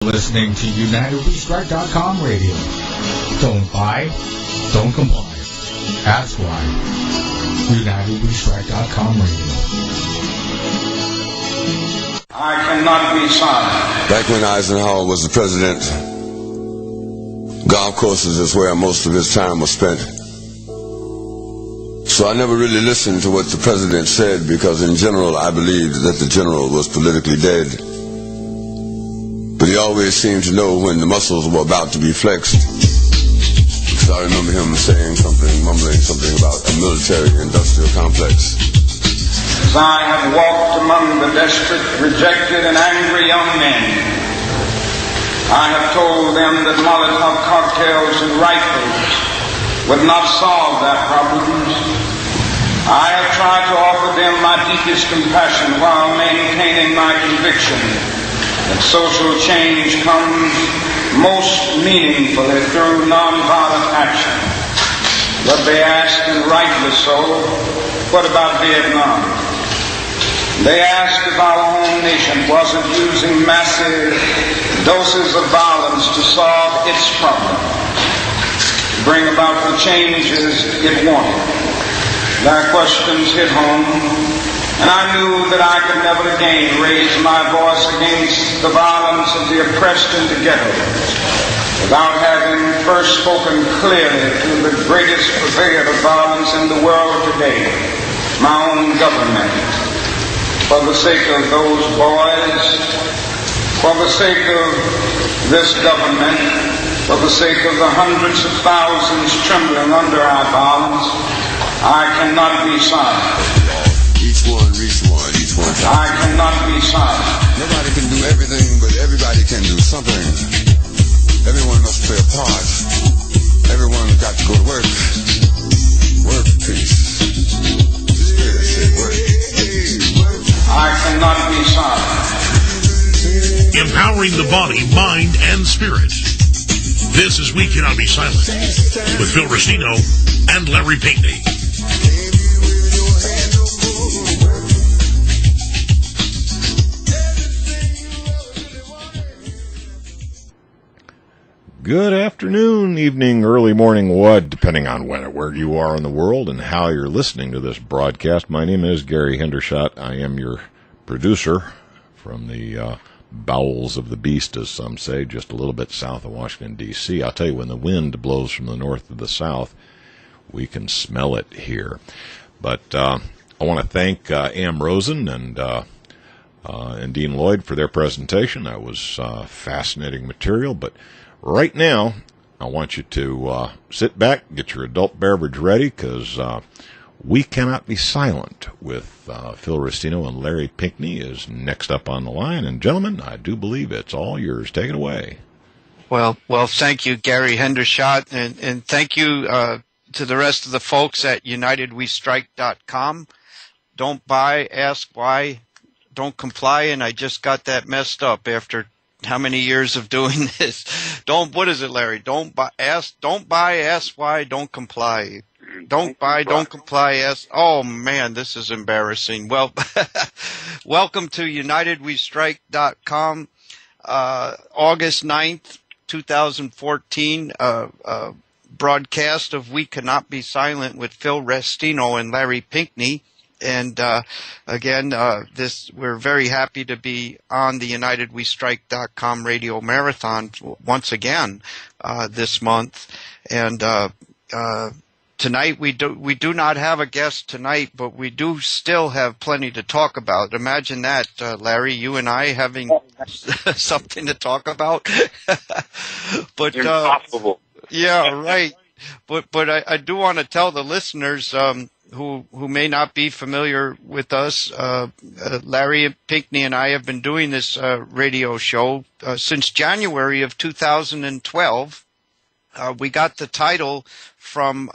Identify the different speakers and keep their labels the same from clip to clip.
Speaker 1: Listening to UnitedWeStrike.com radio. Don't buy, don't comply. That's why. UnitedWeStrike.com radio.
Speaker 2: I cannot be silent.
Speaker 3: Back when Eisenhower was the president, golf courses is where most of his time was spent. So I never really listened to what the president said because in general I believed that the general was politically dead. But he always seemed to know when the muscles were about to be flexed. So I remember him saying something, mumbling something about a military-industrial complex.
Speaker 2: As I have walked among the desperate, rejected, and angry young men, I have told them that Molotov cocktails and rifles would not solve their problems. I have tried to offer them my deepest compassion while maintaining my conviction that social change comes most meaningfully through nonviolent action. But they asked, and rightly so, what about Vietnam? They asked if our home nation wasn't using massive doses of violence to solve its problem, to bring about the changes it wanted. Their questions hit home, and I knew that I could never again raise my voice against the violence of the oppressed in the ghettos without having first spoken clearly to the greatest purveyor of violence in the world today, my own government. For the sake of those boys, for the sake of this government, for the sake of the hundreds of thousands trembling under our violence, I cannot be silent.
Speaker 3: Each one reach one, each one time.
Speaker 2: I cannot be silent.
Speaker 3: Nobody can do everything, but everybody can do something. Everyone must play a part. Everyone's got to go to work. Work, peace. Spirit said work.
Speaker 2: I cannot be silent.
Speaker 4: Empowering the body, mind, and spirit. This is We Cannot Be Silent with Phil Restino and Larry Pinkney.
Speaker 5: Good afternoon, evening, early morning, what, depending on where you are in the world and how you're listening to this broadcast. My name is Gary Hendershot. I am your producer from the bowels of the beast, as some say, just a little bit south of Washington, D.C. I'll tell you, when the wind blows from the north to the south, we can smell it here. But I want to thank Am Rosen and Dean Lloyd for their presentation. That was fascinating material, but right now, I want you to sit back, get your adult beverage ready, because We Cannot Be Silent with Phil Restino and Larry Pinkney is next up on the line. And gentlemen, I do believe it's all yours. Take it away.
Speaker 6: Well, thank you, Gary Hendershot, and thank you to the rest of the folks at UnitedWeStrike.com. Don't buy, ask why, don't comply, and I just got that messed up after how many years of doing this? What is it, Larry? Don't buy, ask why, don't comply. Don't buy, don't comply, ask. Oh man, this is embarrassing. Well, welcome to UnitedWeStrike.com, August 9th, 2014, broadcast of We Cannot Be Silent with Phil Restino and Larry Pinkney. And again, we're very happy to be on the UnitedWeStrike.com radio marathon once again this month. And tonight we do not have a guest tonight, but we do still have plenty to talk about. Imagine that, Larry, you and I having something to talk about. But
Speaker 7: impossible.
Speaker 6: Yeah, right. But I do want to tell the listeners who may not be familiar with us, Larry Pinkney and I have been doing this radio show since January of 2012. We got the title from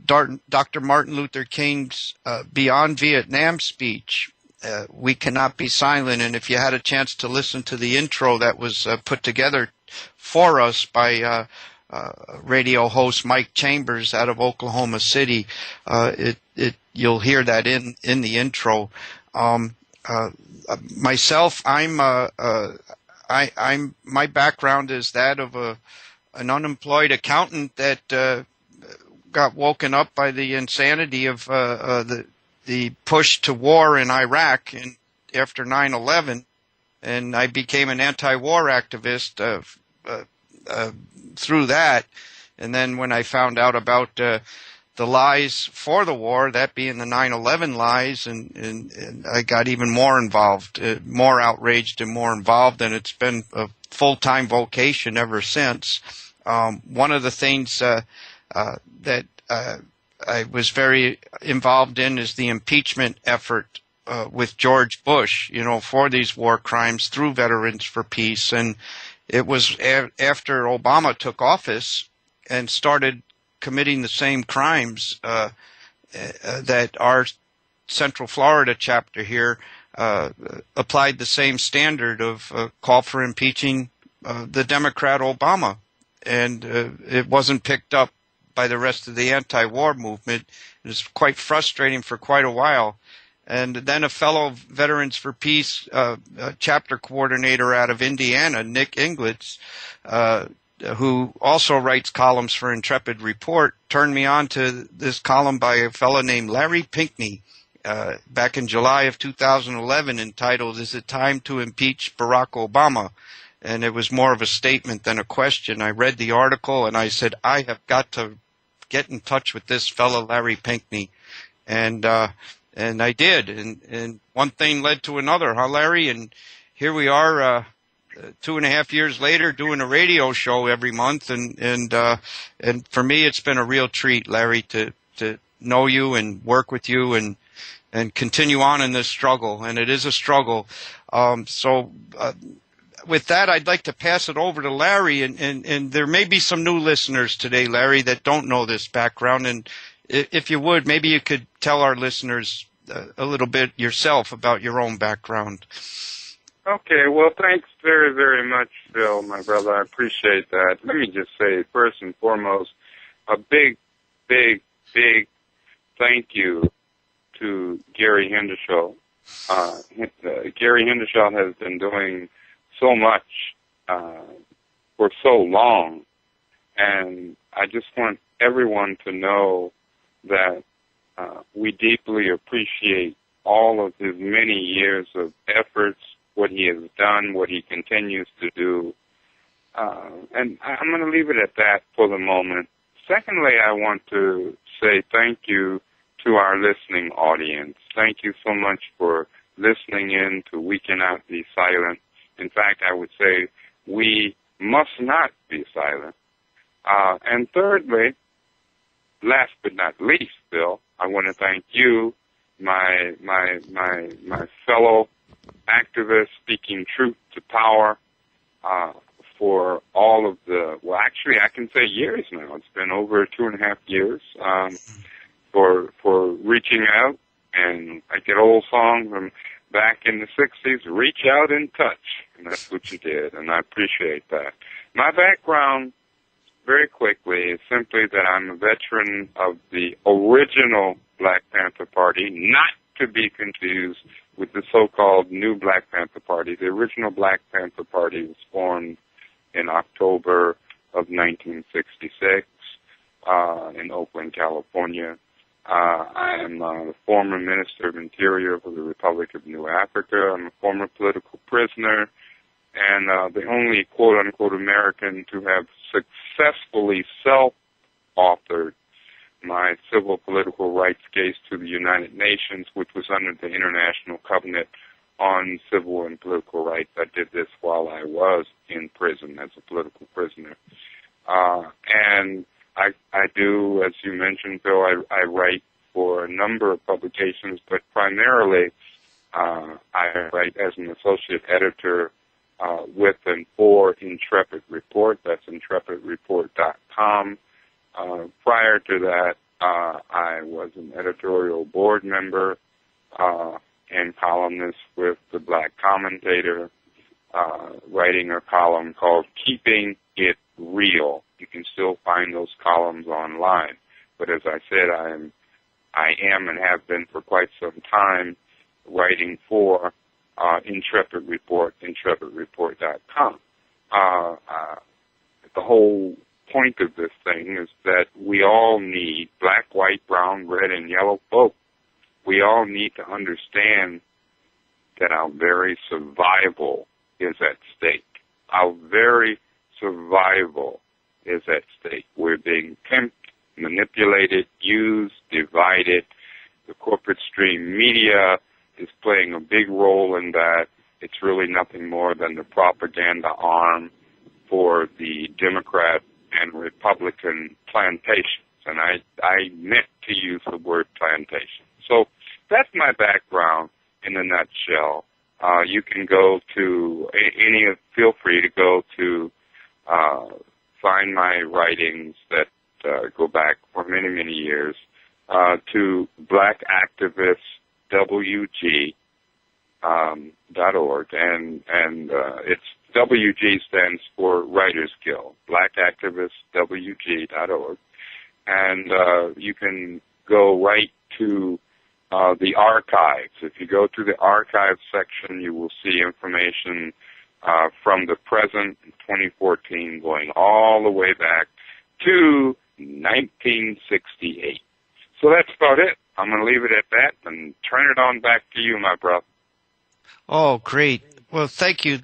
Speaker 6: Dr. Martin Luther King's Beyond Vietnam speech, We Cannot Be Silent. And if you had a chance to listen to the intro that was put together for us by radio host Mike Chambers out of Oklahoma City, you'll hear that in the intro. Myself, I my background is that of an unemployed accountant that got woken up by the insanity of the push to war in Iraq after 9/11, and I became an anti-war activist through that. And then when I found out about the lies for the war, that being the 9/11 lies, and I got even more involved, more outraged and more involved, and it's been a full-time vocation ever since. One of the things that I was very involved in is the impeachment effort with George Bush, for these war crimes through Veterans for Peace. And it was after Obama took office and started committing the same crimes that our Central Florida chapter here applied the same standard of call for impeaching the Democrat Obama. And it wasn't picked up by the rest of the anti-war movement. It was quite frustrating for quite a while. And then a fellow Veterans for Peace chapter coordinator out of Indiana, Nick Inglitz, who also writes columns for Intrepid Report, turned me on to this column by a fellow named Larry Pinkney back in July of 2011 entitled, "Is it Time to Impeach Barack Obama?" And it was more of a statement than a question. I read the article and I said, I have got to get in touch with this fellow Larry Pinkney. And I did. And one thing led to another, huh, Larry? And here we are 2.5 years later doing a radio show every month. And for me, it's been a real treat, Larry, to know you and work with you and continue on in this struggle. And it is a struggle. With that, I'd like to pass it over to Larry, and there may be some new listeners today, Larry, that don't know this background. And if you would, maybe you could tell our listeners a little bit yourself about your own background.
Speaker 7: Okay, well, thanks very, very much, Phil, my brother. I appreciate that. Let me just say, first and foremost, a big, big, big thank you to Gary Hendershot. Gary Hendershot has been doing so much for so long, and I just want everyone to know that we deeply appreciate all of his many years of efforts, what he has done, what he continues to do, and I'm going to leave it at that for the moment. Secondly, I want to say thank you to our listening audience. Thank you so much for listening in to We Cannot Be Silent. In fact, I would say we must not be silent. And thirdly, last but not least, Bill, I want to thank you, my fellow activist speaking truth to power, for all of the, well, actually, I can say years now. It's been over 2.5 years, for reaching out. And like an old song from back in the 60s, reach out and touch. And that's what you did, and I appreciate that. My background, very quickly, is simply that I'm a veteran of the original Black Panther Party, not to be confused with the so-called new Black Panther Party. The original Black Panther Party was formed in October of 1966 in Oakland, California. I am the former Minister of Interior for the Republic of New Africa. I'm a former political prisoner and the only quote-unquote American to have successfully self-authored my civil political rights case to the United Nations, which was under the International Covenant on Civil and Political Rights. I did this while I was in prison as a political prisoner. And I do, as you mentioned, Bill, I write for a number of publications, but primarily I write as an associate editor with and for Intrepid Report. That's intrepidreport.com. Prior to that, I was an editorial board member and columnist with the Black Commentator, writing a column called Keeping It Real. You can still find those columns online. But as I said, I am and have been for quite some time writing for Intrepid Report, intrepidreport.com. The whole point of this thing is that we all need black, white, brown, red, and yellow folk. We all need to understand that our very survival is at stake. Our very survival is at stake. We're being pimped, manipulated, used, divided. The corporate stream media is playing a big role in that. It's really nothing more than the propaganda arm for the Democrat and Republican plantations. And I meant to use the word plantation. So that's my background in a nutshell. You can go to feel free to go to find my writings that go back for many, many years to blackactivistwg.org, and it's WG stands for Writers Guild, blackactivistwg.org, and you can go right to the archives. If you go to the archives section, you will see information from the present, 2014, going all the way back to 1968. So that's about it. I'm going to leave it at that and turn it on back to you, my brother.
Speaker 6: Oh, great. Well, thank you,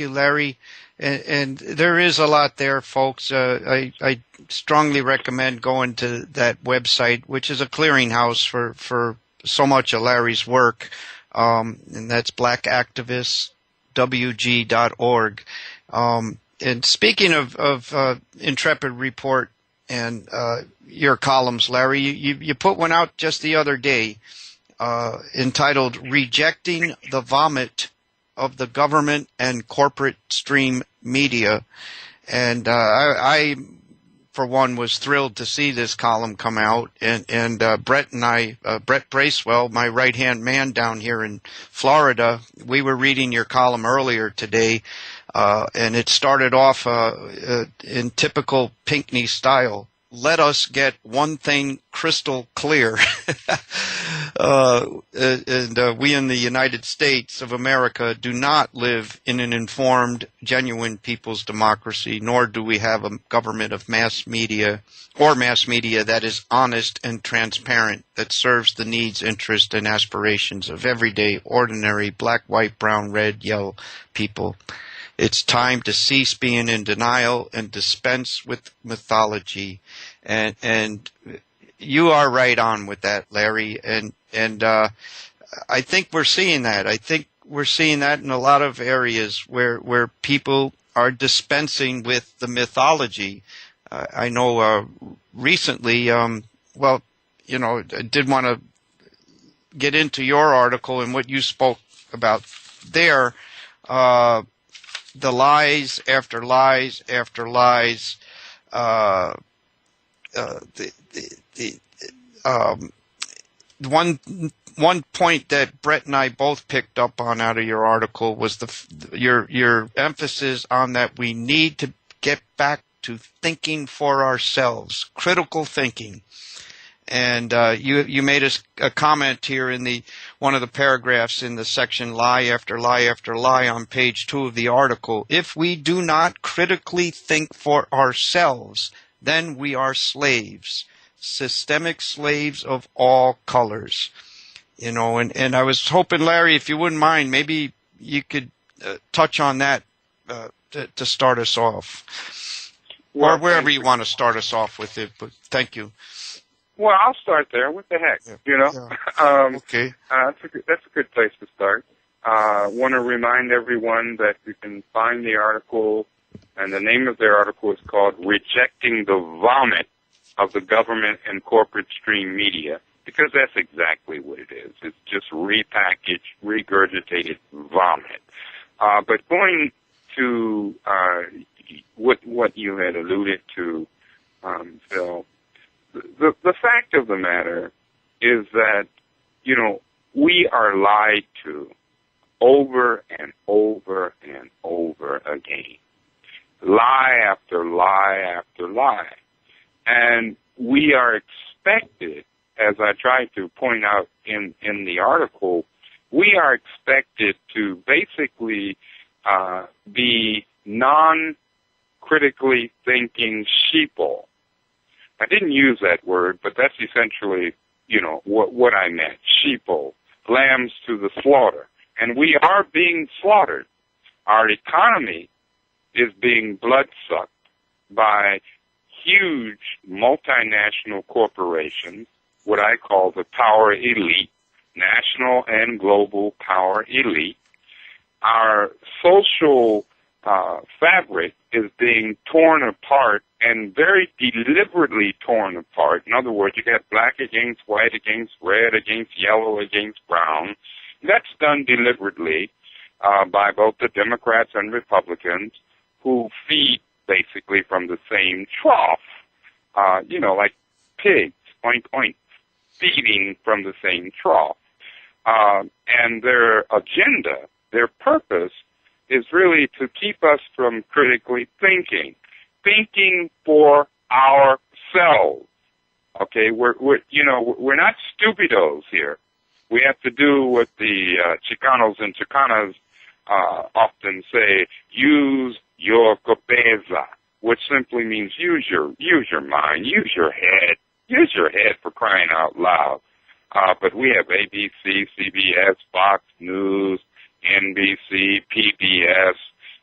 Speaker 6: Larry. And there is a lot there, folks. I strongly recommend going to that website, which is a clearinghouse for so much of Larry's work, and that's blackactivistwg.org. And speaking of Intrepid Report and your columns, Larry, you put one out just the other day entitled "Rejecting the Vomit of the Government and Corporate Stream Media," and I for one, was thrilled to see this column come out. And Brett and I, Brett Bracewell, my right-hand man down here in Florida, we were reading your column earlier today, and it started off in typical Pinkney style. Let us get one thing crystal clear. We in the United States of America do not live in an informed, genuine people's democracy, nor do we have a government of mass media that is honest and transparent, that serves the needs, interests, and aspirations of everyday, ordinary, black, white, brown, red, yellow people. It's time to cease being in denial and dispense with mythology. And you are right on with that, Larry. And I think we're seeing that. I think we're seeing that in a lot of areas where people are dispensing with the mythology. I know recently, I did want to get into your article and what you spoke about there. The lies after lies after lies. One point that Brett and I both picked up on out of your article was your emphasis on that we need to get back to thinking for ourselves, critical thinking. And you made a comment here in one of the paragraphs in the section "Lie after lie after lie" on page 2 of the article. If we do not critically think for ourselves, then we are slaves, systemic slaves of all colors. And I was hoping, Larry, if you wouldn't mind, maybe you could touch on that to start us off, or wherever you want to start us off with it. But thank you.
Speaker 7: Well, I'll start there. What the heck,
Speaker 6: Yeah. Okay.
Speaker 7: That's a good place to start. Want to remind everyone that you can find the article, and the name of their article is called "Rejecting the Vomit of the Government and Corporate Stream Media," because that's exactly what it is. It's just repackaged, regurgitated vomit. But going to what you had alluded to, Phil, the fact of the matter is that, we are lied to over and over and over again. Lie after lie after lie. And we are expected, as I tried to point out in the article, we are expected to basically be non-critically thinking sheeple. I didn't use that word, but that's essentially, what I meant. Sheeple, lambs to the slaughter. And we are being slaughtered. Our economy is being bloodsucked by huge multinational corporations, what I call the power elite, national and global power elite. Our social fabric is being torn apart, and very deliberately torn apart. In other words, you got black against white, against red, against yellow, against brown. That's done deliberately by both the Democrats and Republicans, who feed basically from the same trough, like pigs, oink, oink, feeding from the same trough. And their agenda, their purpose, is really to keep us from critically thinking for ourselves. Okay, we're not stupidos here. We have to do what the Chicanos and Chicanas often say: use your cabeza, which simply means use your mind, use your head for crying out loud. But we have ABC, CBS, Fox News, NBC, PBS,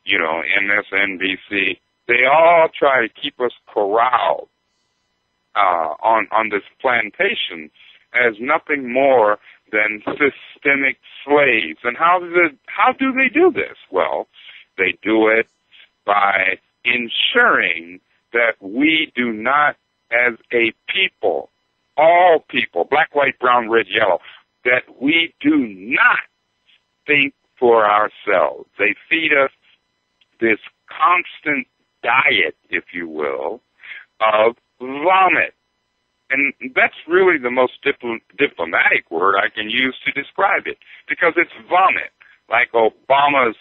Speaker 7: MSNBC. They all try to keep us corralled on this plantation as nothing more than systemic slaves. And how do they do this? Well, they do it by ensuring that we do not, as a people, all people, black, white, brown, red, yellow, that we do not think for ourselves. They feed us this constant diet, if you will, of vomit. And that's really the most diplomatic word I can use to describe it, because it's vomit. Like Obama's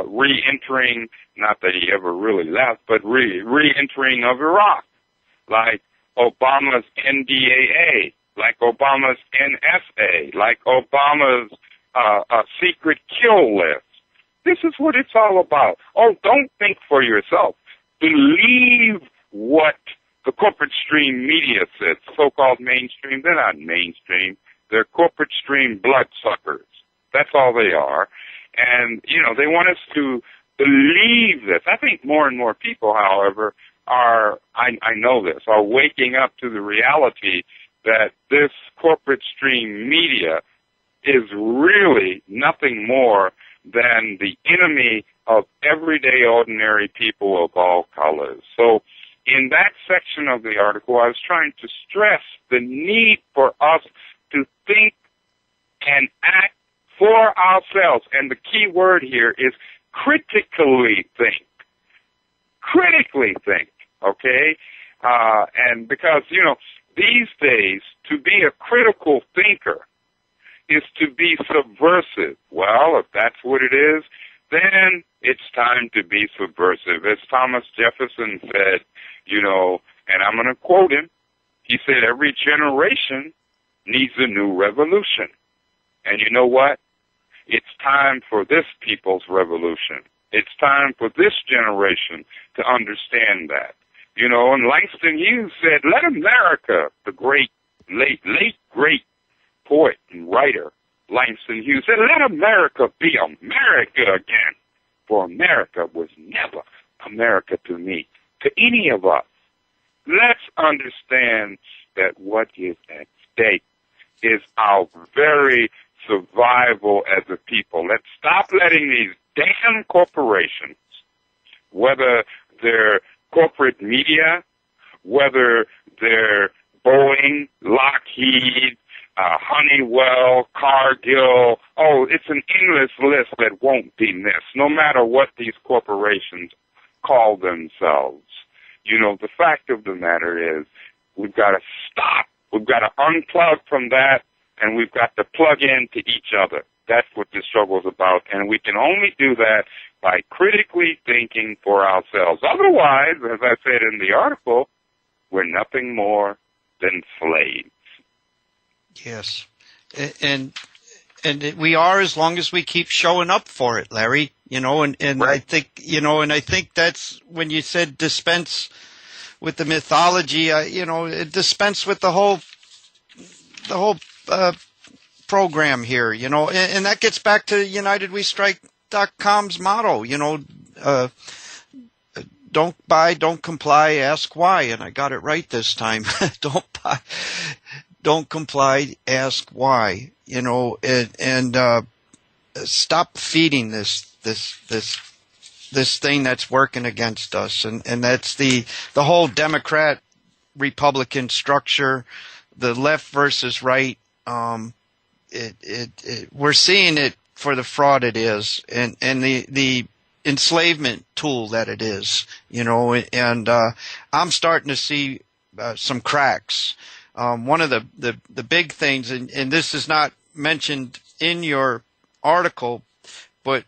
Speaker 7: re-entering, not that he ever really left, but re-entering of Iraq. Like Obama's NDAA, like Obama's NSA, like Obama's secret kill list. This is what it's all about. Oh, don't think for yourself. Believe what the corporate stream media says. So-called mainstream, they're not mainstream. They're corporate stream bloodsuckers. That's all they are. And, they want us to believe this. I think more and more people, however, are waking up to the reality that this corporate stream media is really nothing more than the enemy of everyday ordinary people of all colors. So in that section of the article, I was trying to stress the need for us to think and act for ourselves. And the key word here is critically think. Critically think, okay? And because, these days, to be a critical thinker is to be subversive. Well, if that's what it is, then it's time to be subversive. As Thomas Jefferson said, and I'm going to quote him, he said, every generation needs a new revolution. And you know what? It's time for this people's revolution. It's time for this generation to understand that. And Langston Hughes said, let America, the late great poet and writer, Langston Hughes said, let America be America again. For America was never America to me, to any of us. Let's understand that what is at stake is our very survival as a people. Let's stop letting these damn corporations, whether they're corporate media, whether they're Boeing, Lockheed, Honeywell, Cargill, it's an endless list that won't be missed, no matter what these corporations call themselves. The fact of the matter is we've got to stop. We've got to unplug from that, and we've got to plug into each other. That's what this struggle is about, and we can only do that by critically thinking for ourselves. Otherwise, as I said in the article, we're nothing more than slaves.
Speaker 6: Yes. And we are, as long as we keep showing up for it, Larry. And
Speaker 7: Right.
Speaker 6: I think that's when you said dispense with the mythology. Dispense with the whole program here. And that gets back to UnitedWeStrike.com's motto. Don't buy, don't comply, ask why. And I got it right this time. Don't buy, don't comply, ask why. And stop feeding this thing that's working against us, and that's the whole Democrat Republican structure, the left versus right. We're seeing it for the fraud it is, and the enslavement tool that it is. And I'm starting to see some cracks. One of the big things, and this is not mentioned in your article, but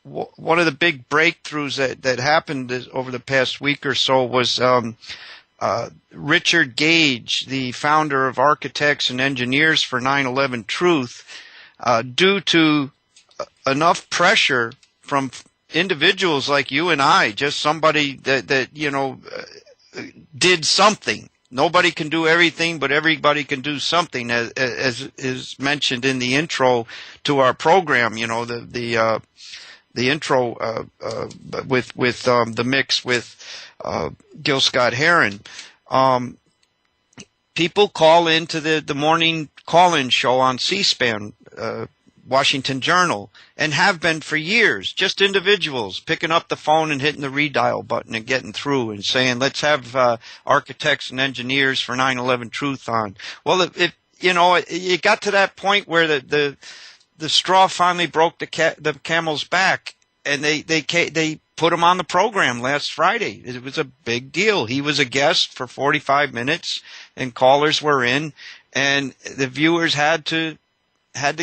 Speaker 6: one of the big breakthroughs that happened over the past week or so was Richard Gage, the founder of Architects and Engineers for 9/11 Truth, due to enough pressure from individuals like you and I, just somebody that did something. Nobody can do everything, but everybody can do something, as is mentioned in the intro to our program. The intro with the mix with Gil Scott Heron. People call into the morning call-in show on C-SPAN, Washington Journal, and have been for years, just individuals picking up the phone and hitting the redial button and getting through and saying, let's have Architects and Engineers for 9/11 Truth on. Well, it got to that point where the straw finally broke the camel's back, and they put him on the program last Friday. It was a big deal. He was a guest for 45 minutes, and callers were in, and the viewers had to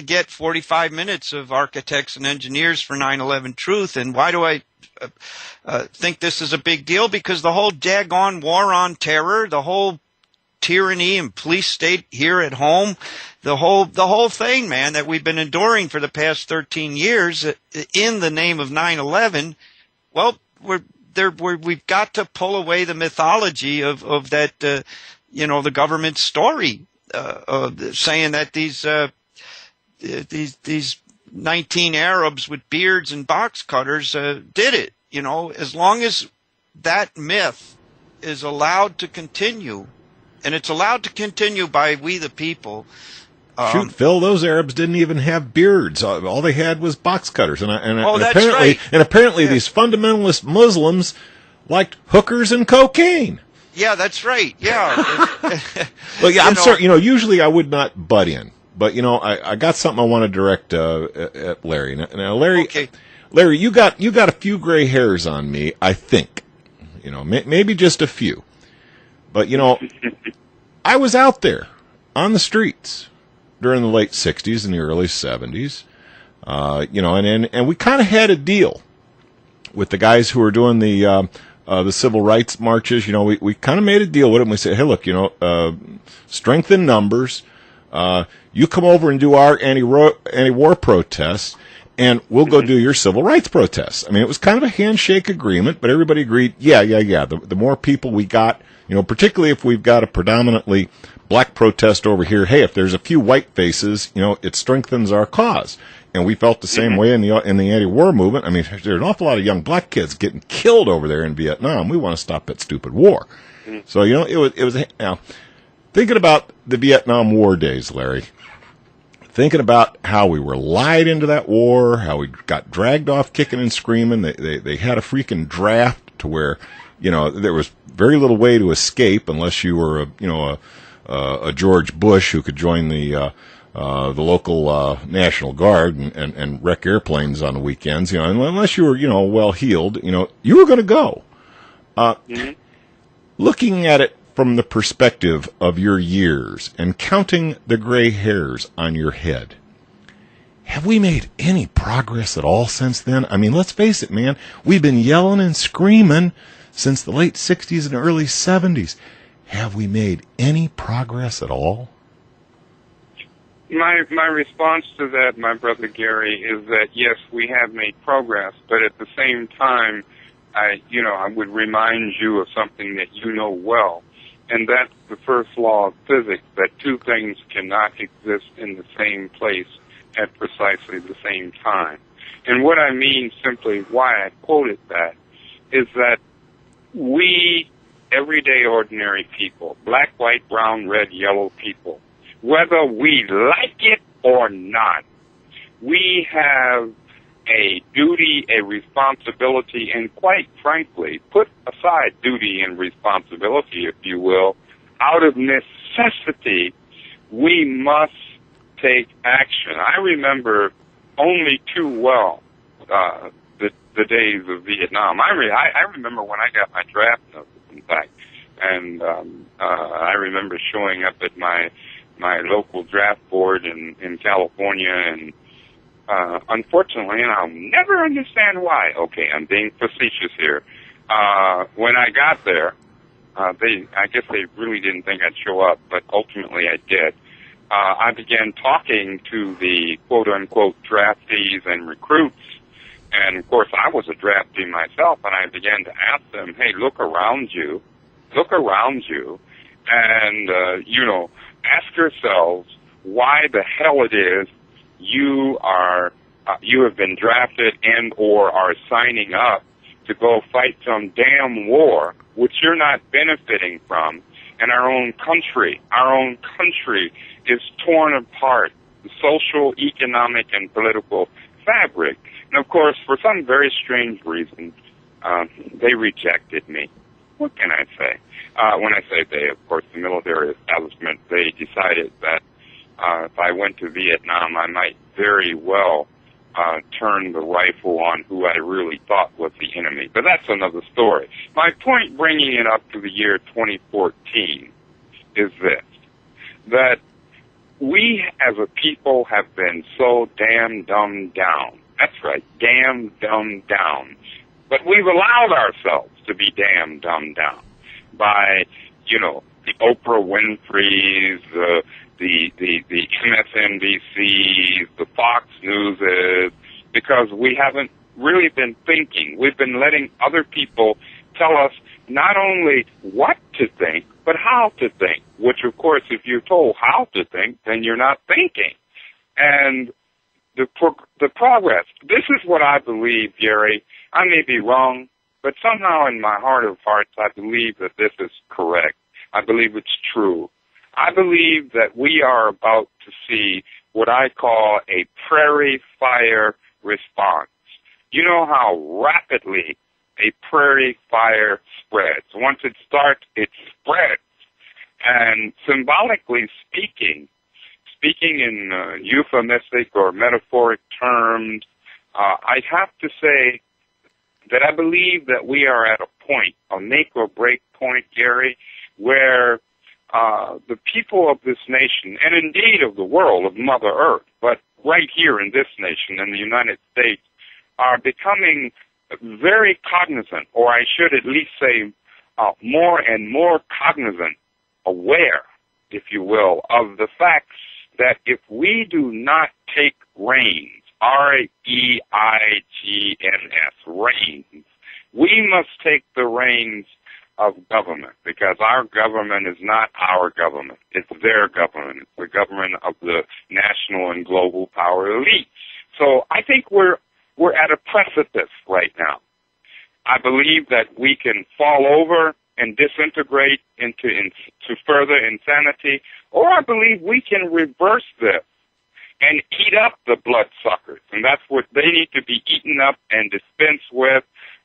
Speaker 6: get 45 minutes of Architects and Engineers for 9/11 Truth. And why do I think this is a big deal? Because the whole daggone war on terror, the whole tyranny and police state here at home, the whole thing, man, that we've been enduring for the past 13 years in the name of 9/11. Well, we've got to pull away the mythology of that, the government story of saying that these 19 Arabs with beards and box cutters did it. As long as that myth is allowed to continue, and it's allowed to continue by we the people.
Speaker 5: Shoot, Phil, those Arabs didn't even have beards. All they had was box cutters. And apparently these fundamentalist Muslims liked hookers and cocaine.
Speaker 6: Yeah, that's right. Yeah.
Speaker 5: Well, yeah, I'm sorry. Usually I would not butt in. But, I got something I want to direct at Larry. Now, Larry,
Speaker 6: okay.
Speaker 5: Larry, you got a few gray hairs on me, I think. Maybe just a few. But, I was out there on the streets during the late 60s and the early 70s. And we kind of had a deal with the guys who were doing the civil rights marches. We kind of made a deal with them. We said, hey, look, strength in numbers. You come over and do our anti-war protests, and we'll go do your civil rights protests. I mean, it was kind of a handshake agreement, but everybody agreed, yeah. The more people we got, particularly if we've got a predominantly black protest over here, hey, if there's a few white faces, it strengthens our cause. And we felt the same way in the anti-war movement. I mean, there's an awful lot of young black kids getting killed over there in Vietnam. We want to stop that stupid war. So, it was thinking about the Vietnam War days, Larry, thinking about how we were lied into that war, how we got dragged off kicking and screaming. They had a freaking draft to where, there was very little way to escape unless you were a George Bush who could join the local National Guard and wreck airplanes on the weekends. Unless you were well heeled, you were going to go. Looking at it from the perspective of your years and counting the gray hairs on your head, have we made any progress at all since then? I mean, let's face it, man. We've been yelling and screaming since the late 60s and early 70s. Have we made any progress at all?
Speaker 7: my response to that, my brother Gary, is that yes, we have made progress, but at the same time, I would remind you of something that you know well, and that's the first law of physics, that two things cannot exist in the same place at precisely the same time. And what I mean, simply why I quoted that, is that we, everyday ordinary people, black, white, brown, red, yellow people, whether we like it or not, we have a duty, a responsibility, and quite frankly, put aside duty and responsibility, if you will, out of necessity, we must take action. I remember only too well the days of Vietnam. I remember when I got my draft notice, in fact, and I remember showing up at my local draft board in California, and unfortunately, and I'll never understand why. Okay, I'm being facetious here. When I got there, I guess they really didn't think I'd show up, but ultimately I did. I began talking to the quote-unquote draftees and recruits, and of course I was a draftee myself, and I began to ask them, hey, look around you, and, ask yourselves why the hell it is you have been drafted and or are signing up to go fight some damn war which you're not benefiting from. And our own country is torn apart, the social, economic, and political fabric. And of course, for some very strange reason, they rejected me. What can I say? When I say they, of course, the military establishment, they decided that if I went to Vietnam, I might very well turn the rifle on who I really thought was the enemy. But that's another story. My point bringing it up to the year 2014 is this, that we as a people have been so damn dumbed down. That's right, damn dumbed down. But we've allowed ourselves to be damn dumbed down by, the Oprah Winfreys, the MSNBCs, the Fox Newses, because we haven't really been thinking. We've been letting other people tell us not only what to think, but how to think, which, of course, if you're told how to think, then you're not thinking. And the progress, this is what I believe, Gary. I may be wrong, but somehow in my heart of hearts, I believe that this is correct. I believe it's true. I believe that we are about to see what I call a prairie fire response. You know how rapidly a prairie fire spreads. Once it starts, it spreads. And symbolically speaking in euphemistic or metaphoric terms, I have to say that I believe that we are at a point, a make or break point, Gary, where the people of this nation, and indeed of the world, of Mother Earth, but right here in this nation, in the United States, are becoming very cognizant, or I should at least say more and more cognizant, aware, if you will, of the fact that if we do not take reins, R-E-I-G-N-S, reins, we must take the reins of government, because our government is not our government. It's their government. It's the government of the national and global power elite. So I think we're at a precipice right now. I believe that we can fall over and disintegrate into further insanity, or I believe we can reverse this and eat up the bloodsuckers. And that's what they need to be eaten up and dispensed with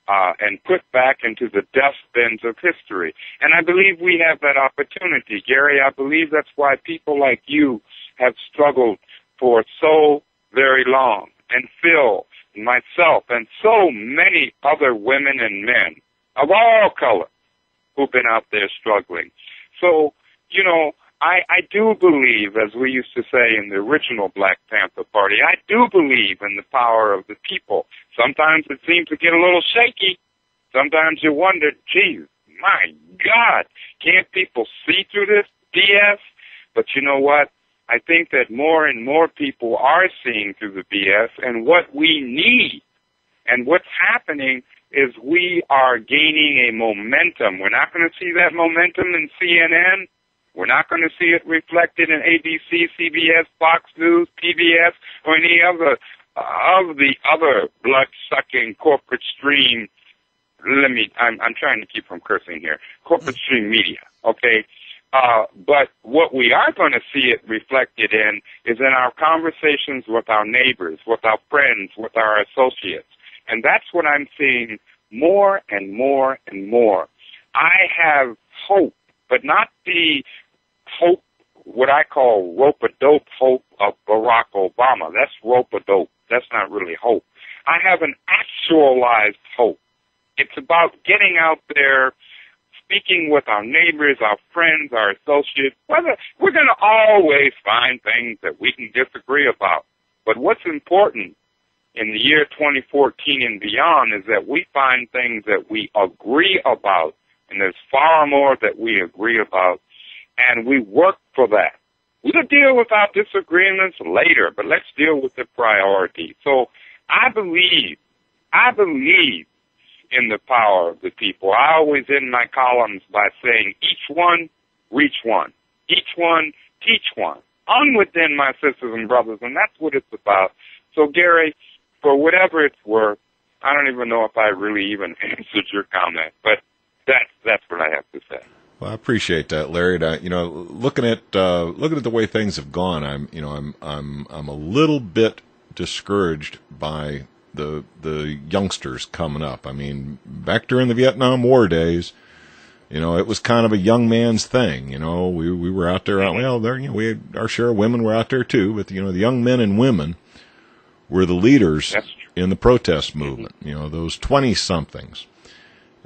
Speaker 7: and put back into the dustbins of history. And I believe we have that opportunity, Gary. I believe that's why people like you have struggled for so very long, and Phil, and myself, and so many other women and men of all colors who've been out there struggling. So, I do believe, as we used to say in the original Black Panther Party, I do believe in the power of the people. Sometimes it seems to get a little shaky. Sometimes you wonder, geez, my God, can't people see through this BS? But you know what? I think that more and more people are seeing through the BS, and what we need and what's happening is we are gaining a momentum. We're not going to see that momentum in CNN. We're not going to see it reflected in ABC, CBS, Fox News, PBS, or any other of the other blood-sucking corporate stream. I'm trying to keep from cursing here. Corporate stream media, okay? But what we are going to see it reflected in is in our conversations with our neighbors, with our friends, with our associates. And that's what I'm seeing more and more and more. I have hope, but not the hope, what I call rope-a-dope hope of Barack Obama. That's rope-a-dope. That's not really hope. I have an actualized hope. It's about getting out there, speaking with our neighbors, our friends, our associates. Whether we're going to always find things that we can disagree about. But what's important in the year 2014 and beyond is that we find things that we agree about, and there's far more that we agree about, and we work for that. We'll deal with our disagreements later, but let's deal with the priority. So I believe in the power of the people. I always end my columns by saying, each one, reach one. Each one, teach one. Onward then, my sisters and brothers, and that's what it's about. So, Gary, for whatever it's worth, I don't even know if I really even answered your comment, but that's what I have to say.
Speaker 5: Well, I appreciate that, Larry. Looking at the way things have gone, I'm a little bit discouraged by the youngsters coming up. I mean, back during the Vietnam War days, it was kind of a young man's thing. We were out there. Well, there, we had our share of women were out there too, but the young men and women were the leaders in the protest movement. Those 20-somethings.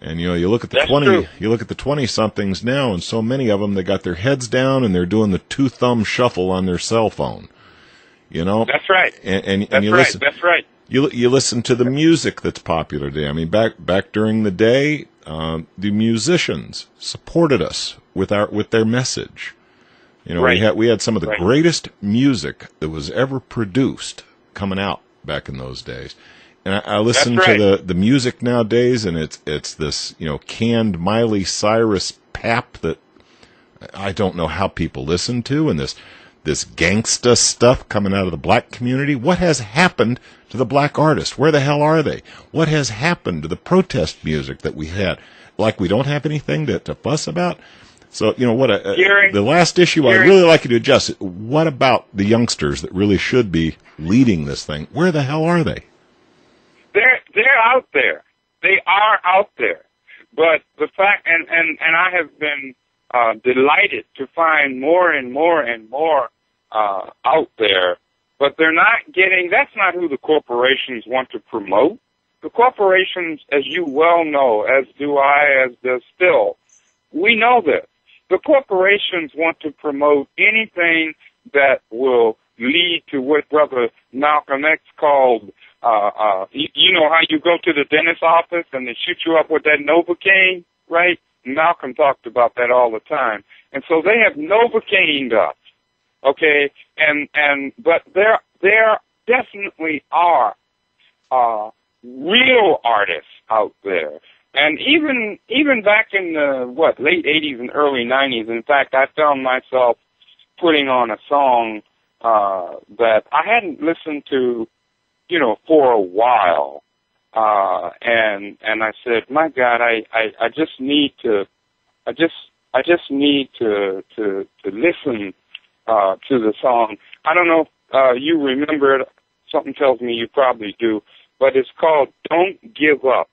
Speaker 5: And you look at the 20-somethings now, and so many of them, they got their heads down and they're doing the two-thumb shuffle on their cell phone.
Speaker 7: That's right.
Speaker 5: And you listen. That's right. You listen to the music that's popular today. I mean, back during the day, the musicians supported us with their message. We had some of the greatest music that was ever produced coming out back in those days. And I listen to the music nowadays, and it's this canned Miley Cyrus pap that I don't know how people listen to, and this gangsta stuff coming out of the black community. What has happened to the black artists? Where the hell are they? What has happened to the protest music that we had? Like we don't have anything to fuss about? So, Gary, the last issue I'd really like you to address, what about the youngsters that really should be leading this thing? Where the hell are they?
Speaker 7: They're out there. They are out there. But the fact, and I have been delighted to find more and more and more out there, but they're not getting, that's not who the corporations want to promote. The corporations, as you well know, as do I, as does Phil, we know this. The corporations want to promote anything that will lead to what Brother Malcolm X called, you know how you go to the dentist's office and they shoot you up with that Novocaine, right? Malcolm talked about that all the time. And so they have Novocained us, okay? But there definitely are real artists out there. And even back in the, late 80s and early 90s, in fact, I found myself putting on a song that I hadn't listened to, for a while. And I said, my God, I just need to listen to the song. I don't know if you remember it. Something tells me you probably do, but it's called "Don't Give Up."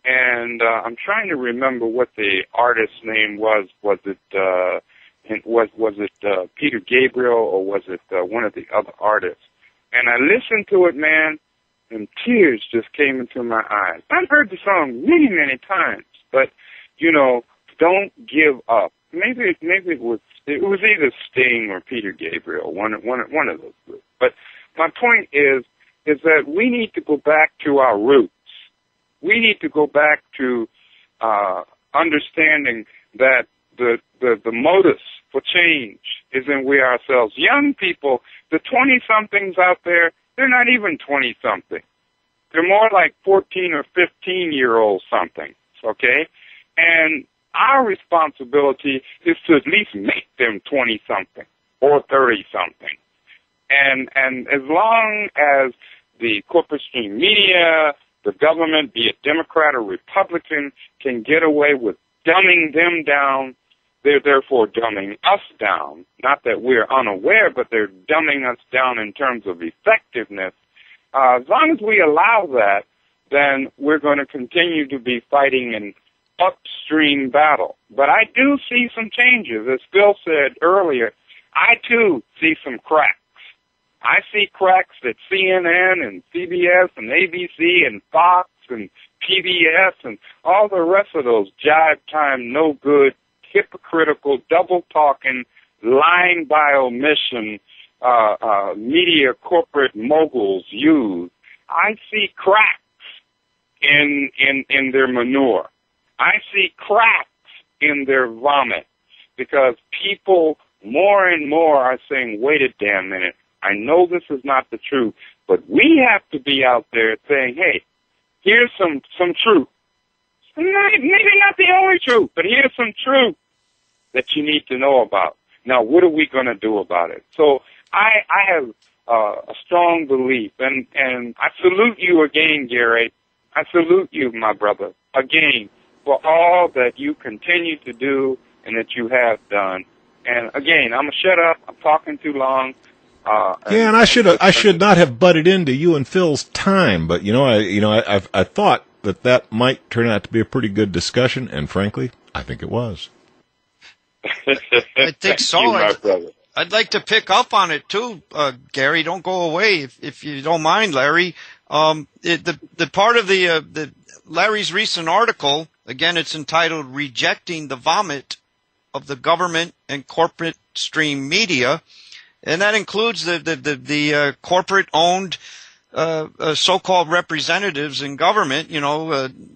Speaker 7: And I'm trying to remember what the artist's name was. Was it Peter Gabriel, or was it one of the other artists? And I listened to it, man, and tears just came into my eyes. I've heard the song many, many times, but don't give up. Maybe it was either Sting or Peter Gabriel, one of those groups. But my point is that we need to go back to our roots. We need to go back to understanding that the modus for change isn't we ourselves. Young people, the 20-somethings out there, they're not even 20-something. They're more like 14 or 15-year-old something, okay? And our responsibility is to at least make them 20-something or 30-something. And as long as the corporate stream media, the government, be it Democrat or Republican, can get away with dumbing them down, they're therefore dumbing us down. Not that we're unaware, but they're dumbing us down in terms of effectiveness. As long as we allow that, then we're going to continue to be fighting an upstream battle. But I do see some changes. As Phil said earlier, I too see some cracks. I see cracks at CNN and CBS and ABC and Fox and PBS and all the rest of those jive time, no good, hypocritical, double-talking, lying by omission media corporate moguls use. I see cracks in their manure. I see cracks in their vomit because people more and more are saying, wait a damn minute, I know this is not the truth, but we have to be out there saying, hey, here's some truth. Maybe not the only truth, but here's some truth that you need to know about. Now, what are we going to do about it? So I have a strong belief, and I salute you again, Gary. I salute you, my brother, again, for all that you continue to do and that you have done. And again, I'm going to shut up. I'm talking too long.
Speaker 5: And I should not have butted into you and Phil's time, but I thought that might turn out to be a pretty good discussion, and frankly, I think it was.
Speaker 6: I think so. I'd like to pick up on it too, Gary. Don't go away if you don't mind, Larry. The part of the Larry's recent article, again, it's entitled "Rejecting the Vomit of the Government and Corporate Stream Media," and that includes the corporate-owned so-called representatives in government,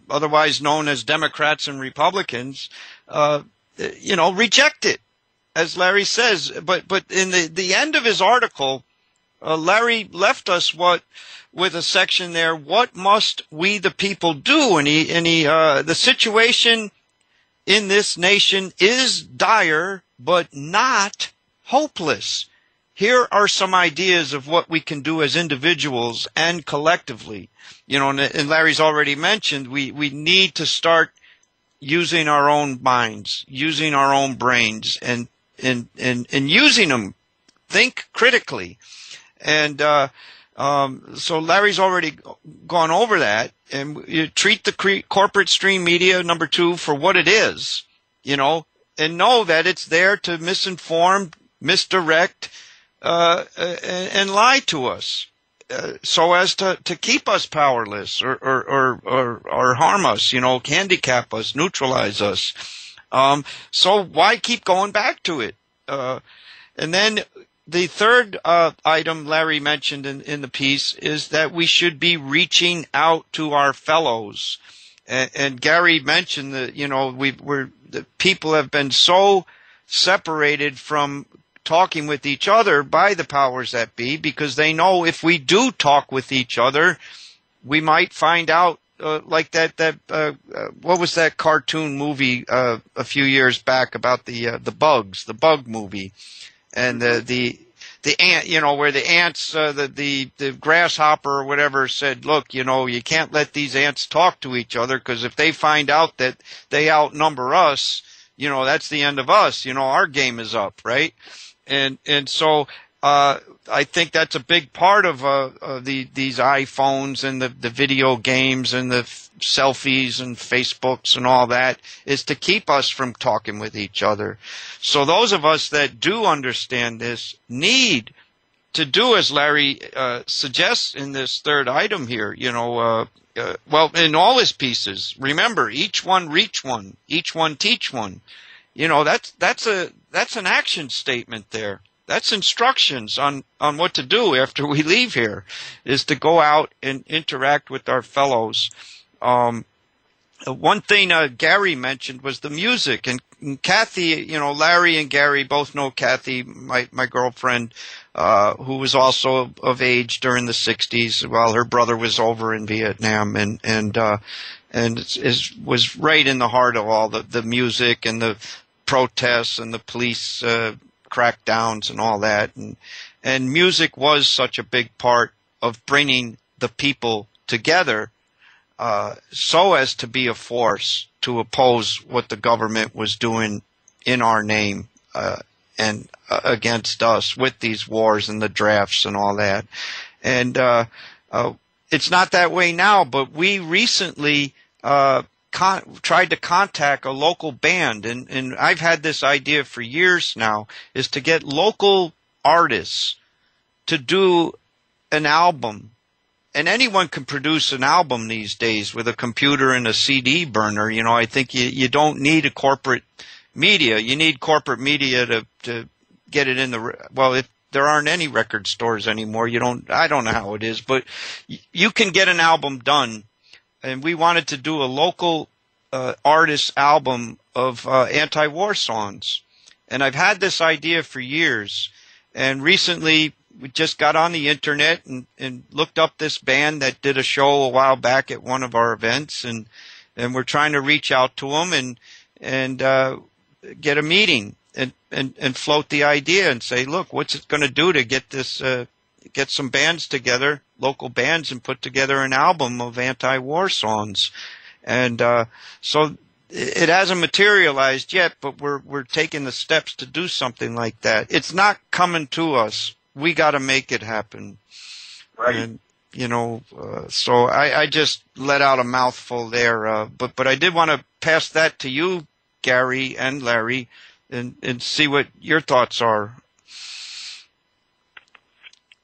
Speaker 6: otherwise known as Democrats and Republicans. Reject it, as Larry says. But in the end of his article, Larry left us with a section there. What must we the people do? And the situation in this nation is dire, but not hopeless. Here are some ideas of what we can do as individuals and collectively. And Larry's already mentioned we need to start using our own minds, using our own brains, and using them. Think critically. And so Larry's already gone over that. And you treat the corporate stream media, number 2, for what it is, and know that it's there to misinform, misdirect, and lie to us, so as to keep us powerless or harm us, handicap us, neutralize us. So why keep going back to it? And then the third item Larry mentioned in the piece is that we should be reaching out to our fellows. And Gary mentioned that the people have been so separated from talking with each other by the powers that be, because they know if we do talk with each other, we might find out like that what was that cartoon movie a few years back about the bug movie, and the ant, where the ants, the grasshopper or whatever said, look, you can't let these ants talk to each other, because if they find out that they outnumber us, that's the end of us. Our game is up, right? And so I think that's a big part of these iPhones and the video games and the selfies and Facebooks and all that, is to keep us from talking with each other. So those of us that do understand this need to do as Larry suggests in this third item here, in all his pieces. Remember, each one reach one, each one teach one. That's an action statement there. That's instructions on what to do after we leave here, is to go out and interact with our fellows. one thing Gary mentioned was the music, and Kathy, Larry and Gary both know Kathy, my girlfriend, who was also of age during the 60s while her brother was over in Vietnam, and was right in the heart of all the music and the protests and the police crackdowns and all that, and music was such a big part of bringing the people together, so as to be a force to oppose what the government was doing in our name and against us with these wars and the drafts and all that. And it's not that way now, but we recently tried to contact a local band, and I've had this idea for years now, is to get local artists to do an album. And anyone can produce an album these days with a computer and a CD burner. I think you don't need a corporate media. You need corporate media to get it in if there aren't any record stores anymore, I don't know how it is, but you can get an album done. And we wanted to do a local artist album of anti-war songs. And I've had this idea for years. And recently we just got on the internet and looked up this band that did a show a while back at one of our events, and we're trying to reach out to them and get a meeting and float the idea and say, look, what's it going to do to get this get some bands together, local bands, and put together an album of anti-war songs. And so it hasn't materialized yet, but we're taking the steps to do something like that. It's not coming to us. We got to make it happen.
Speaker 7: Right.
Speaker 6: And, so I just let out a mouthful there. But I did want to pass that to you, Gary and Larry, and see what your thoughts are.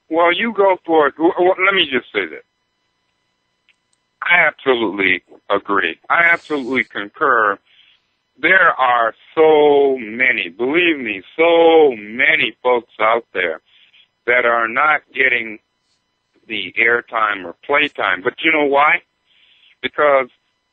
Speaker 7: Well, you go for it. Well, let me just say this. I absolutely agree. I absolutely concur. There are so many, believe me, so many folks out there that are not getting the airtime or playtime. But you know why? Because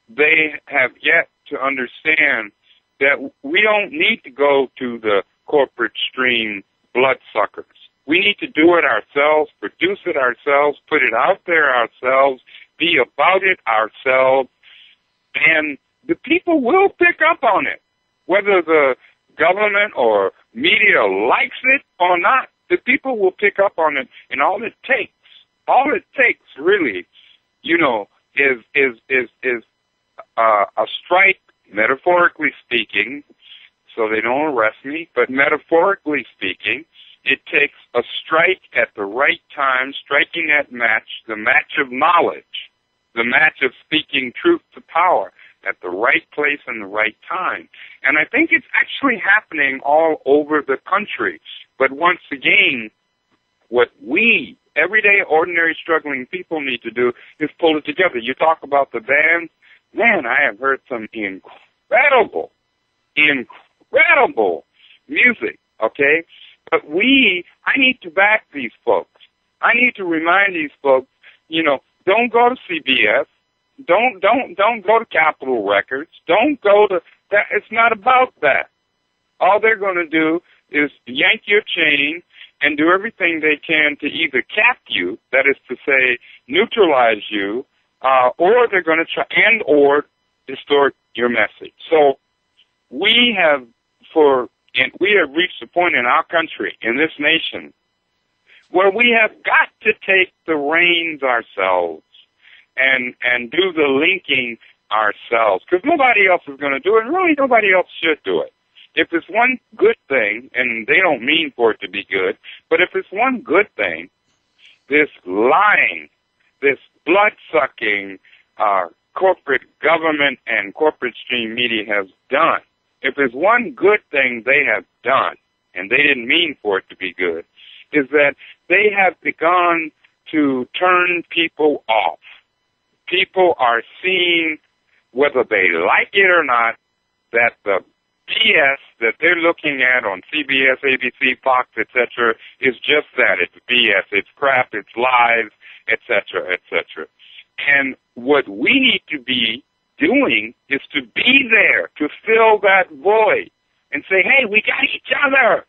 Speaker 7: they have yet to understand that we don't need to go to the corporate stream bloodsuckers. We need to do it ourselves, produce it ourselves, put it out there ourselves, be about it ourselves, and the people will pick up on it. Whether the government or media likes it or not, the people will pick up on it, and all it takes really, is a strike, metaphorically speaking, so they don't arrest me, but metaphorically speaking, it takes a strike at the right time, striking that match, the match of knowledge, the match of speaking truth to power at the right place and the right time. And I think it's actually happening all over the country. But once again, what we, everyday, ordinary, struggling people need to do is pull it together. You talk about the bands. Man, I have heard some incredible music, okay? But I need to back these folks. I need to remind these folks, don't go to CBS. Don't go to Capitol Records. Don't go to that. It's not about that. All they're going to do is yank your chain and do everything they can to either cap you, that is to say, neutralize you, or they're going to try or distort your message. So we have reached a point in our country, in this nation, where we have got to take the reins ourselves and do the linking ourselves, because nobody else is going to do it, and really nobody else should do it. If it's one good thing, and they don't mean for it to be good, but if it's one good thing, this lying, this blood-sucking corporate government and corporate stream media has done, if there's one good thing they have done, and they didn't mean for it to be good, is that they have begun to turn people off. People are seeing, whether they like it or not, that the BS that they're looking at on CBS, ABC, Fox, etc., is just that. It's BS. It's crap. It's lies, etc., etc. And what we need to be doing is to be there, to fill that void and say, hey, we got each other.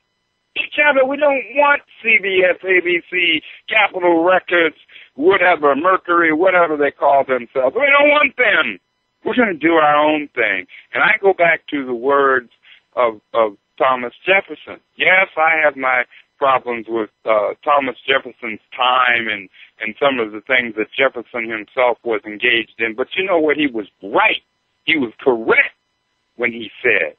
Speaker 7: Each other. We don't want CBS, ABC, Capitol Records, whatever, Mercury, whatever they call themselves. We don't want them. We're going to do our own thing. And I go back to the words of Thomas Jefferson. Yes, I have my problems with Thomas Jefferson's time and some of the things that Jefferson himself was engaged in. But you know what? He was right. He was correct when he said,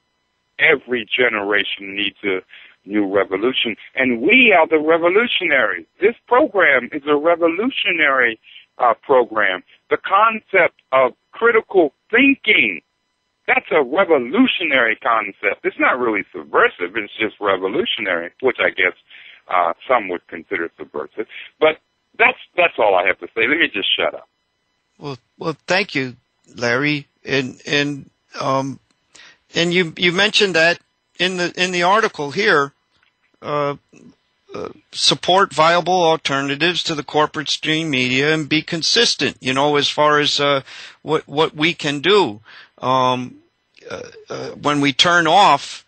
Speaker 7: every generation needs a new revolution. And we are the revolutionaries. This program is a revolutionary program. The concept of critical thinking, that's a revolutionary concept. It's not really subversive. It's just revolutionary, which I guess some would consider subversive. But that's all I have to say. Let me just shut up.
Speaker 6: Well, thank you, Larry. And you mentioned that in the article here, support viable alternatives to the corporate stream media and be consistent, as far as what we can do when we turn off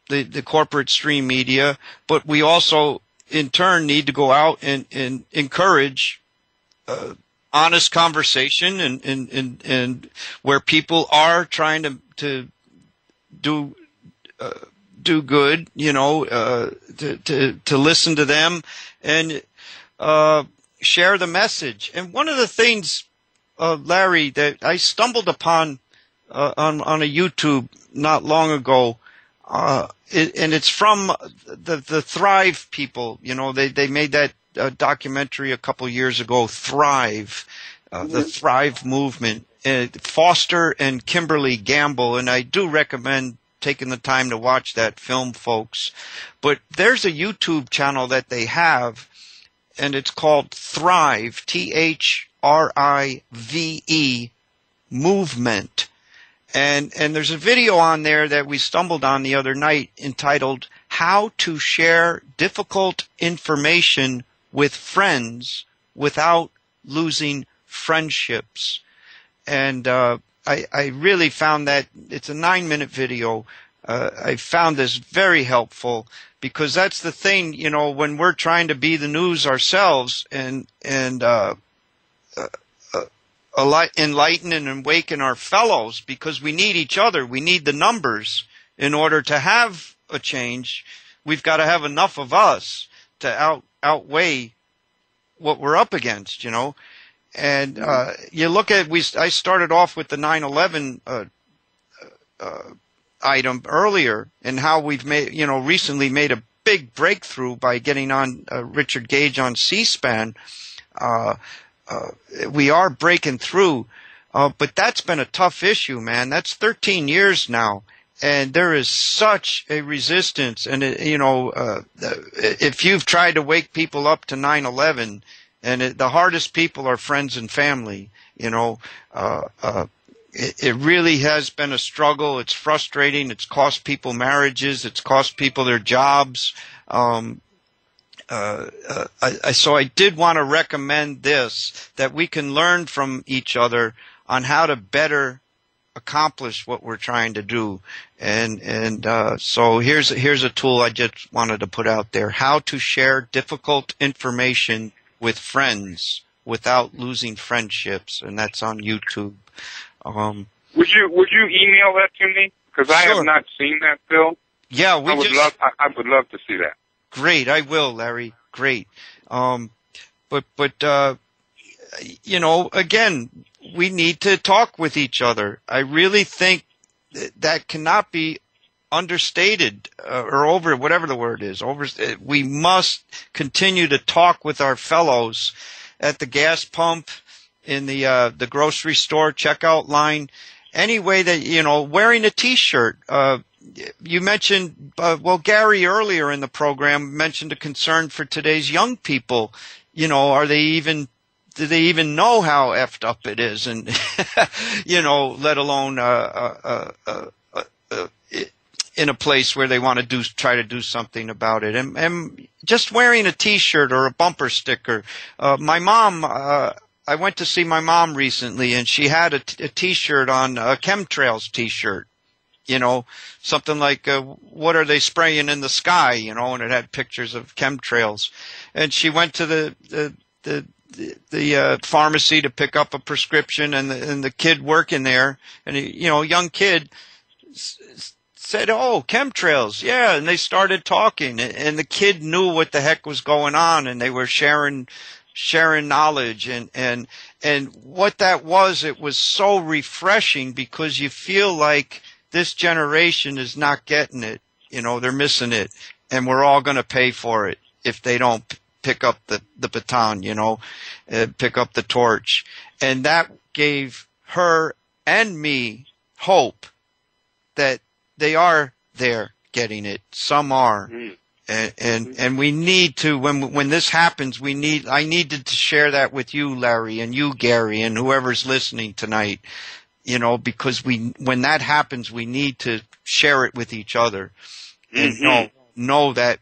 Speaker 6: the corporate stream media, but we also in turn need to go out and encourage honest conversation and where people are trying to do good, to listen to them and share the message. And one of the things, Larry, that I stumbled upon on a YouTube not long ago, and it's from the Thrive people. They made that documentary a couple years ago, Thrive, the Thrive movement. Foster and Kimberly Gamble, and I do recommend taking the time to watch that film, folks. But there's a YouTube channel that they have, and it's called Thrive, THRIVE Movement. And there's a video on there that we stumbled on the other night entitled How to Share Difficult Information with Friends Without Losing Friendships. And I really found that it's a 9-minute video. I found this very helpful because that's the thing, when we're trying to be the news ourselves and enlighten and awaken our fellows, because we need each other. We need the numbers in order to have a change. We've got to have enough of us to outweigh what we're up against, And you look at, I started off with the 9/11 item earlier, and how we've made, recently made a big breakthrough by getting on Richard Gage on C-SPAN. We are breaking through, but that's been a tough issue, man. That's 13 years now, and there is such a resistance. And if you've tried to wake people up to 9/11. And the hardest people are friends and family, It really has been a struggle. It's frustrating. It's cost people marriages. It's cost people their jobs. So I did want to recommend this, that we can learn from each other on how to better accomplish what we're trying to do. And so here's a tool I just wanted to put out there: how to share difficult information with friends without losing friendships, and that's on YouTube.
Speaker 7: Would you email that to me? Because I have not seen that, Phil.
Speaker 6: Yeah,
Speaker 7: I would love to see that.
Speaker 6: Great, I will, Larry. Great. But again, we need to talk with each other. I really think that cannot be understated or over, whatever the word is. We must continue to talk with our fellows at the gas pump, in the grocery store checkout line, any way that, wearing a T-shirt. You mentioned, Gary earlier in the program mentioned a concern for today's young people. Do they even know how effed up it is? And, let alone, in a place where they want to try to do something about it. And just wearing a T-shirt or a bumper sticker. My mom, I went to see my mom recently, and she had a T-shirt on, a chemtrails T-shirt. Something like, what are they spraying in the sky, and it had pictures of chemtrails. And she went to the pharmacy to pick up a prescription, and the kid working there, and young kid said, "Oh, chemtrails, yeah," and they started talking, and the kid knew what the heck was going on, and they were sharing knowledge, and what that was, it was so refreshing, because you feel like this generation is not getting it. They're missing it, and we're all going to pay for it if they don't pick up the baton, pick up the torch. And that gave her and me hope that they are there getting it. Some are. And we need to, when this happens, I needed to share that with you, Larry, and you, Gary, and whoever's listening tonight, because when that happens, we need to share it with each other, and know that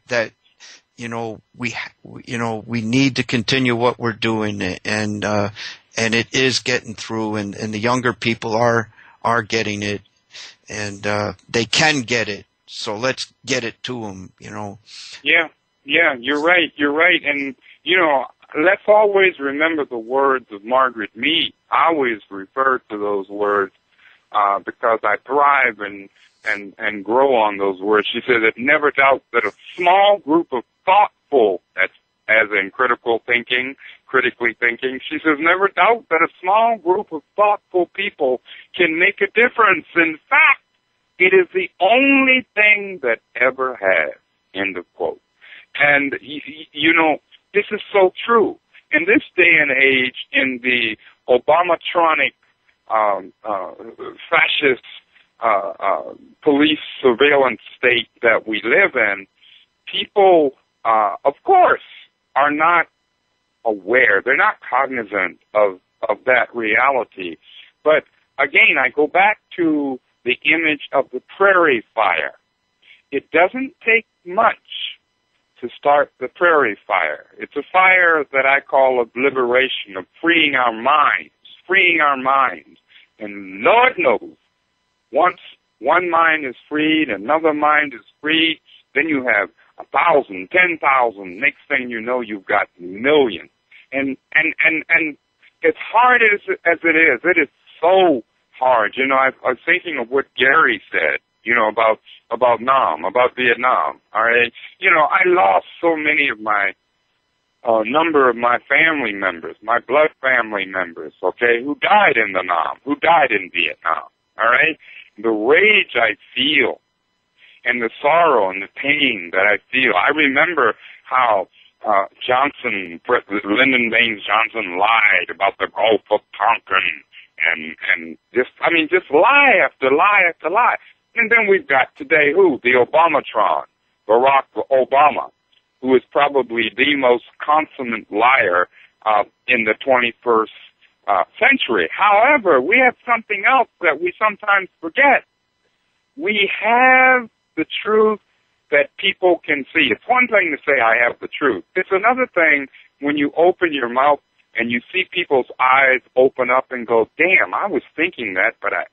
Speaker 6: we need to continue what we're doing, and it is getting through, and the younger people are getting it, and they can get it. So let's get it to them,
Speaker 7: Yeah, you're right. And, let's always remember the words of Margaret Mead. I always refer to those words because I thrive and grow on those words. She said that never doubt that a small group of thoughtful, that's as in critically thinking, she says never doubt that a small group of thoughtful people can make a difference. In fact, it is the only thing that ever has, end of quote. And, this is so true. In this day and age, in the Obamatronic fascist police surveillance state that we live in, people, of course, are not aware. They're not cognizant of that reality. But, again, I go back to the image of the prairie fire. It doesn't take much to start the prairie fire. It's a fire that I call of liberation, of freeing our minds. And Lord knows, once one mind is freed, another mind is freed, then you have 1,000, 10,000. Next thing you know, you've got millions. And as hard as it is so hard. I was thinking of what Gary said, about Nam, about Vietnam. All right. I lost so many of my number of my family members, my blood family members, okay, who died in the Nam, who died in Vietnam. All right. The rage I feel and the sorrow and the pain that I feel. I remember how Lyndon Baines Johnson lied about the Gulf of Tonkin. And just lie after lie after lie. And then we've got today who? The Obamatron, Barack Obama, who is probably the most consummate liar in the 21st century. However, we have something else that we sometimes forget. We have the truth that people can see. It's one thing to say, I have the truth. It's another thing when you open your mouth and you see people's eyes open up and go, damn, I was thinking that, but I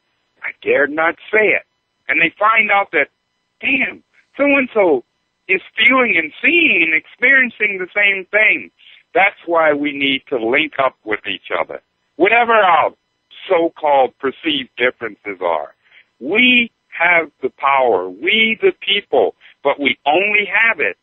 Speaker 7: dared not say it. And they find out that, damn, so-and-so is feeling and seeing and experiencing the same thing. That's why we need to link up with each other. Whatever our so-called perceived differences are, we have the power, we the people, but we only have it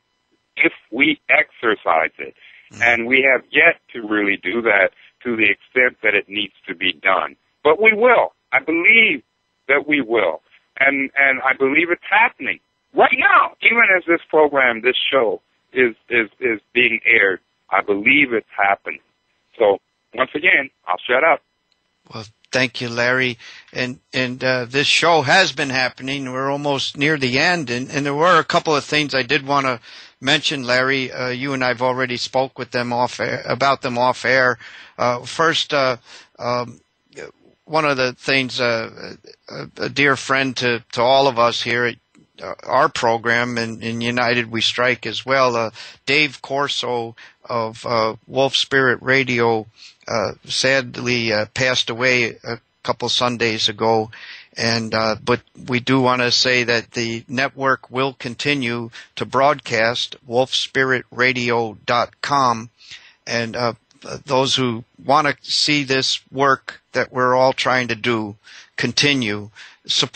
Speaker 7: if we exercise it. And we have yet to really do that to the extent that it needs to be done. But we will. I believe that we will. And I believe it's happening right now. Even as this program, this show is being aired, I believe it's happening. So once again, I'll shut up.
Speaker 6: Well, thank you, Larry. And this show has been happening. We're almost near the end. And there were a couple of things I did want to mention, Larry. You and I have already spoke with them about them off air. First, one of the things, a dear friend to all of us here our program in United We Strike as well. Dave Corso of Wolf Spirit Radio sadly passed away a couple Sundays ago. And but we do want to say that the network will continue to broadcast wolfspiritradio.com, and those who want to see this work that we're all trying to do continue,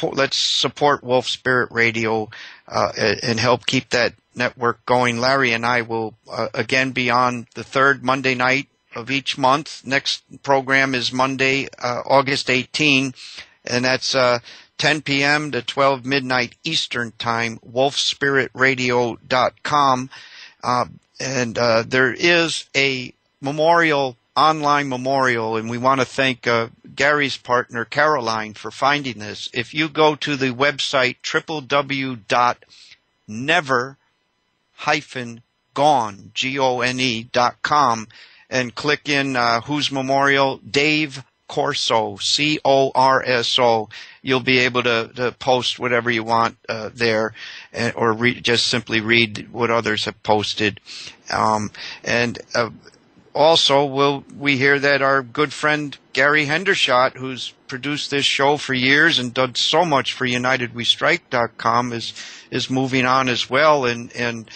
Speaker 6: let's support Wolf Spirit Radio and help keep that network going. Larry and I will again be on the third Monday night of each month. Next program is Monday, August 18. And that's 10 p.m. to 12 midnight Eastern Time, wolfspiritradio.com. And there is a online memorial, and we want to thank Gary's partner, Caroline, for finding this. If you go to the website www.never-gone.com and click in whose memorial, Dave Corso, Corso, you'll be able to post whatever you want there, or just simply read what others have posted. Also, we hear that our good friend Gary Hendershot, who's produced this show for years and done so much for UnitedWeStrike.com, is moving on as well, and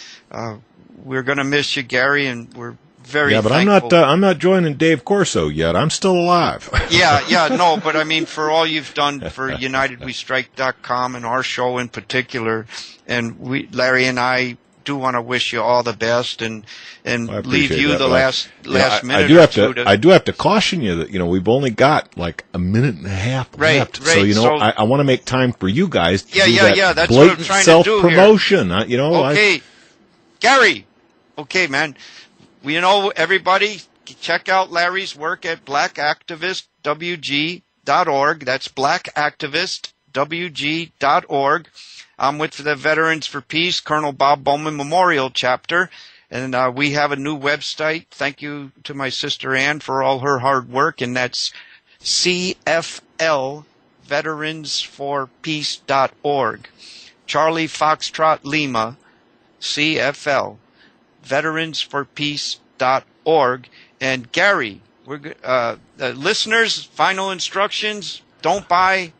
Speaker 6: we're going to miss you, Gary, and we're very
Speaker 5: but
Speaker 6: thankful.
Speaker 5: I'm not joining Dave Corso yet. I'm still alive.
Speaker 6: No, but I mean, for all you've done for UnitedWeStrike.com and our show in particular, and Larry and I do want to wish you all the best and leave you the last minute.
Speaker 5: I do have to caution you that we've only got like a minute and a half left.
Speaker 6: Right.
Speaker 5: So I want to make time for you guys to do that
Speaker 6: that's
Speaker 5: blatant
Speaker 6: what I'm trying
Speaker 5: self-promotion.
Speaker 6: to do here. Okay, Gary. Okay, man. Everybody, check out Larry's work at blackactivistwg.org. That's blackactivistwg.org. I'm with the Veterans for Peace, Colonel Bob Bowman Memorial Chapter, and we have a new website. Thank you to my sister Ann for all her hard work, and that's CFLVeteransForPeace.org. Charlie Foxtrot Lima, CFL. VeteransForPeace.org. And Gary, listeners, final instructions: don't buy,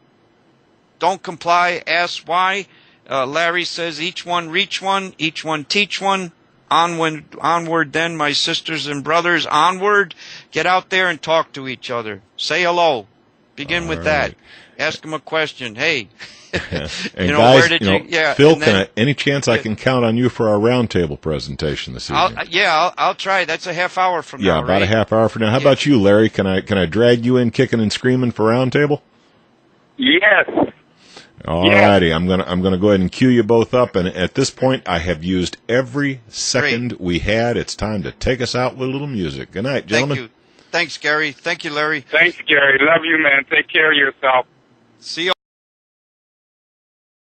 Speaker 6: don't comply, ask why. Larry says each one reach one, each one teach one. Onward then, my sisters and brothers, onward. Get out there and talk to each other. Say hello. Begin with that. Ask them a question. Hey.
Speaker 5: And guys, where did Phil, any chance I can count on you for our roundtable presentation this evening?
Speaker 6: I'll try. That's a half hour from now.
Speaker 5: Yeah, about a half hour from now. How about you, Larry? Can I drag you in kicking and screaming for roundtable?
Speaker 7: Yes.
Speaker 5: All righty. I'm gonna go ahead and cue you both up. And at this point, I have used every second we had. It's time to take us out with a little music. Good night, gentlemen.
Speaker 6: Thank you. Thanks, Gary. Thank you, Larry.
Speaker 7: Thanks, Gary. Love you, man. Take care of yourself.
Speaker 6: See you.